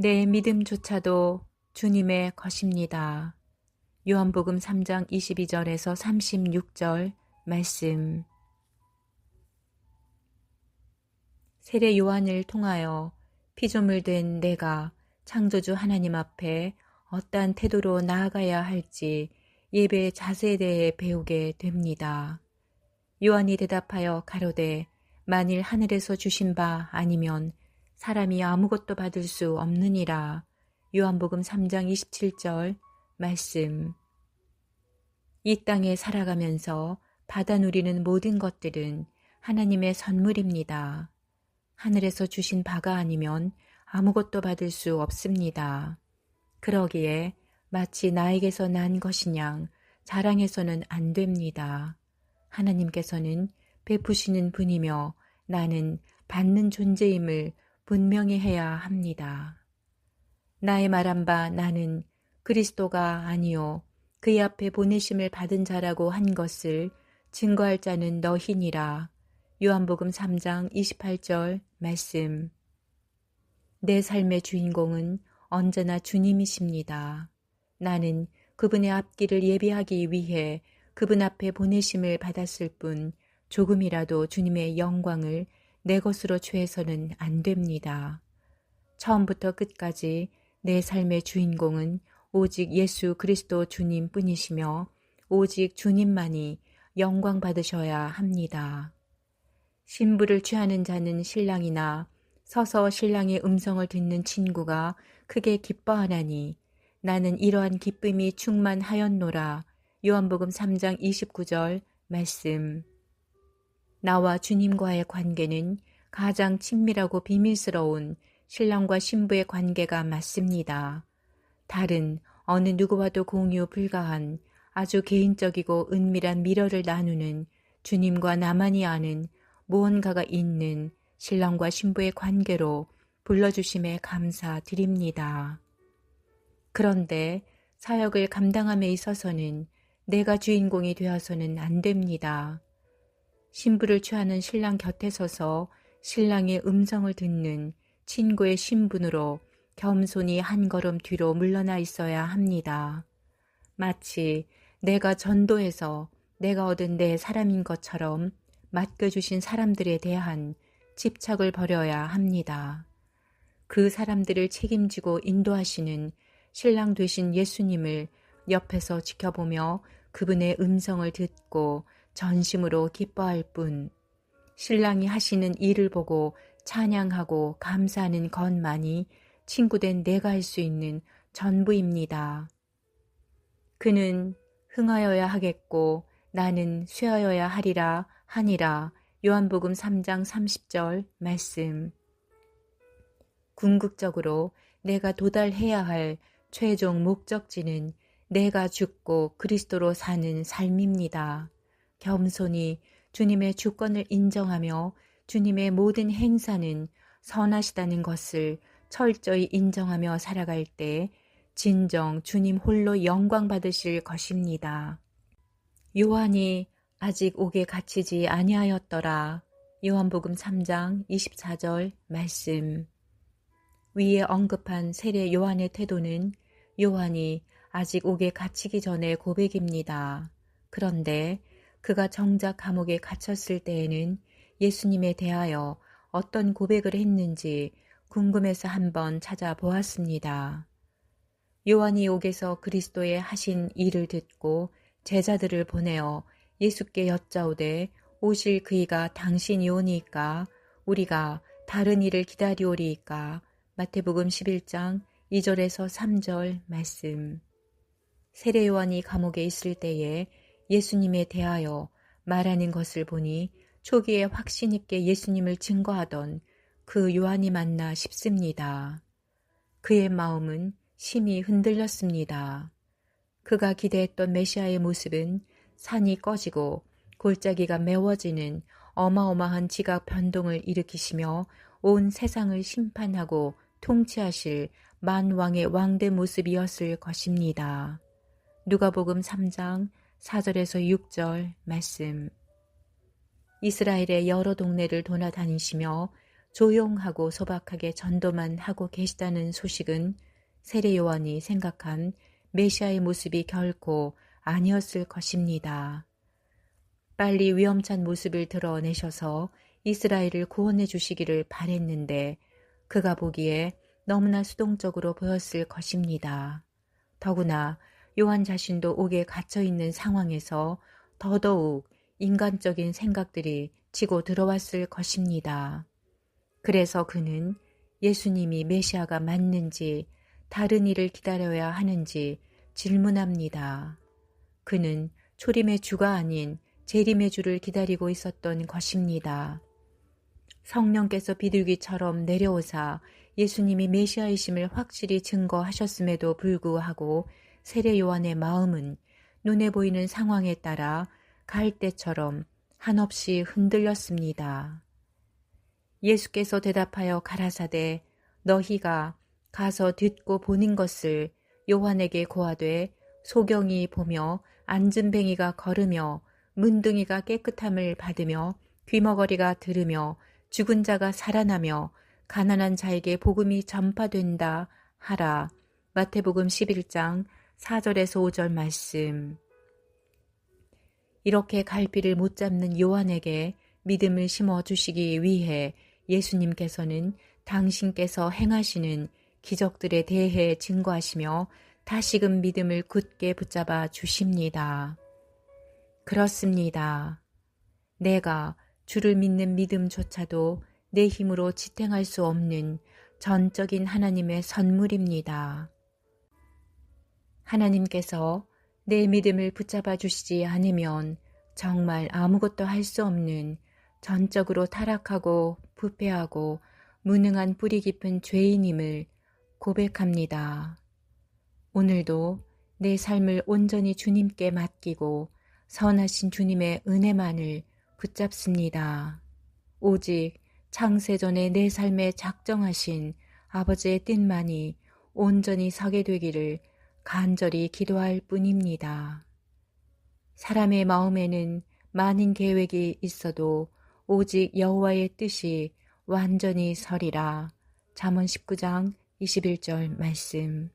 내 믿음조차도 주님의 것입니다. 요한복음 3장 22절에서 36절 말씀. 세례 요한을 통하여 피조물 된 내가 창조주 하나님 앞에 어떠한 태도로 나아가야 할지 예배의 자세에 대해 배우게 됩니다. 요한이 대답하여 가로되 만일 하늘에서 주신 바 아니면 사람이 아무것도 받을 수 없느니라. 요한복음 3장 27절 말씀. 이 땅에 살아가면서 받아 누리는 모든 것들은 하나님의 선물입니다. 하늘에서 주신 바가 아니면 아무것도 받을 수 없습니다. 그러기에 마치 나에게서 난 것이냥 자랑해서는 안 됩니다. 하나님께서는 베푸시는 분이며 나는 받는 존재임을 분명히 해야 합니다. 나의 말한 바 나는 그리스도가 아니요 그의 앞에 보내심을 받은 자라고 한 것을 증거할 자는 너희니라. 요한복음 3장 28절 말씀. 내 삶의 주인공은 언제나 주님이십니다. 나는 그분의 앞길을 예비하기 위해 그분 앞에 보내심을 받았을 뿐 조금이라도 주님의 영광을 내 것으로 취해서는 안 됩니다. 처음부터 끝까지 내 삶의 주인공은 오직 예수 그리스도 주님 뿐이시며 오직 주님만이 영광 받으셔야 합니다. 신부를 취하는 자는 신랑이나 서서 신랑의 음성을 듣는 친구가 크게 기뻐하나니 나는 이러한 기쁨이 충만하였노라. 요한복음 3장 29절 말씀. 나와 주님과의 관계는 가장 친밀하고 비밀스러운 신랑과 신부의 관계가 맞습니다. 다른 어느 누구와도 공유 불가한 아주 개인적이고 은밀한 미러를 나누는 주님과 나만이 아는 무언가가 있는 신랑과 신부의 관계로 불러주심에 감사드립니다. 그런데 사역을 감당함에 있어서는 내가 주인공이 되어서는 안 됩니다. 신부를 취하는 신랑 곁에 서서 신랑의 음성을 듣는 친구의 신분으로 겸손히 한 걸음 뒤로 물러나 있어야 합니다. 마치 내가 전도해서 내가 얻은 내 사람인 것처럼 맡겨주신 사람들에 대한 집착을 버려야 합니다. 그 사람들을 책임지고 인도하시는 신랑 되신 예수님을 옆에서 지켜보며 그분의 음성을 듣고 전심으로 기뻐할 뿐 신랑이 하시는 일을 보고 찬양하고 감사하는 것만이 친구된 내가 할 수 있는 전부입니다. 그는 흥하여야 하겠고 나는 쇠하여야 하리라 하니라. 요한복음 3장 30절 말씀. 궁극적으로 내가 도달해야 할 최종 목적지는 내가 죽고 그리스도로 사는 삶입니다. 겸손히 주님의 주권을 인정하며 주님의 모든 행사는 선하시다는 것을 철저히 인정하며 살아갈 때 진정 주님 홀로 영광 받으실 것입니다. 요한이 아직 옥에 갇히지 아니하였더라. 요한복음 3장 24절 말씀. 위에 언급한 세례 요한의 태도는 요한이 아직 옥에 갇히기 전의 고백입니다. 그런데 그가 정작 감옥에 갇혔을 때에는 예수님에 대하여 어떤 고백을 했는지 궁금해서 한번 찾아보았습니다. 요한이 옥에서 그리스도의 하신 일을 듣고 제자들을 보내어 예수께 여짜오되 오실 그이가 당신이오니이까 우리가 다른 일을 기다리오리이까. 마태복음 11장 2절에서 3절 말씀. 세례 요한이 감옥에 있을 때에 예수님에 대하여 말하는 것을 보니 초기에 확신 있게 예수님을 증거하던 그 요한이 맞나 싶습니다. 그의 마음은 심히 흔들렸습니다. 그가 기대했던 메시아의 모습은 산이 꺼지고 골짜기가 메워지는 어마어마한 지각 변동을 일으키시며 온 세상을 심판하고 통치하실 만왕의 왕대 모습이었을 것입니다. 누가복음 3장 4절에서 6절 말씀. 이스라엘의 여러 동네를 돌아다니시며 조용하고 소박하게 전도만 하고 계시다는 소식은 세례 요한이 생각한 메시아의 모습이 결코 아니었을 것입니다. 빨리 위험찬 모습을 드러내셔서 이스라엘을 구원해 주시기를 바랬는데 그가 보기에 너무나 수동적으로 보였을 것입니다. 더구나 요한 자신도 옥에 갇혀 있는 상황에서 더더욱 인간적인 생각들이 치고 들어왔을 것입니다. 그래서 그는 예수님이 메시아가 맞는지 다른 일을 기다려야 하는지 질문합니다. 그는 초림의 주가 아닌 재림의 주를 기다리고 있었던 것입니다. 성령께서 비둘기처럼 내려오사 예수님이 메시아이심을 확실히 증거하셨음에도 불구하고 세례 요한의 마음은 눈에 보이는 상황에 따라 갈대처럼 한없이 흔들렸습니다. 예수께서 대답하여 가라사대 너희가 가서 듣고 보는 것을 요한에게 고하되 소경이 보며 안진뱅이가 걸으며 문둥이가 깨끗함을 받으며 귀머거리가 들으며 죽은 자가 살아나며 가난한 자에게 복음이 전파된다 하라. 마태복음 11장 4절에서 5절 말씀. 이렇게 갈피를 못 잡는 요한에게 믿음을 심어주시기 위해 예수님께서는 당신께서 행하시는 기적들에 대해 증거하시며 다시금 믿음을 굳게 붙잡아 주십니다. 그렇습니다. 내가 주를 믿는 믿음조차도 내 힘으로 지탱할 수 없는 전적인 하나님의 선물입니다. 하나님께서 내 믿음을 붙잡아 주시지 않으면 정말 아무것도 할 수 없는 전적으로 타락하고 부패하고 무능한 뿌리 깊은 죄인임을 고백합니다. 오늘도 내 삶을 온전히 주님께 맡기고 선하신 주님의 은혜만을 붙잡습니다. 오직 창세전에 내 삶에 작정하신 아버지의 뜻만이 온전히 서게 되기를 간절히 기도할 뿐입니다. 사람의 마음에는 많은 계획이 있어도 오직 여호와의 뜻이 완전히 서리라. 잠언 19장 21절 말씀.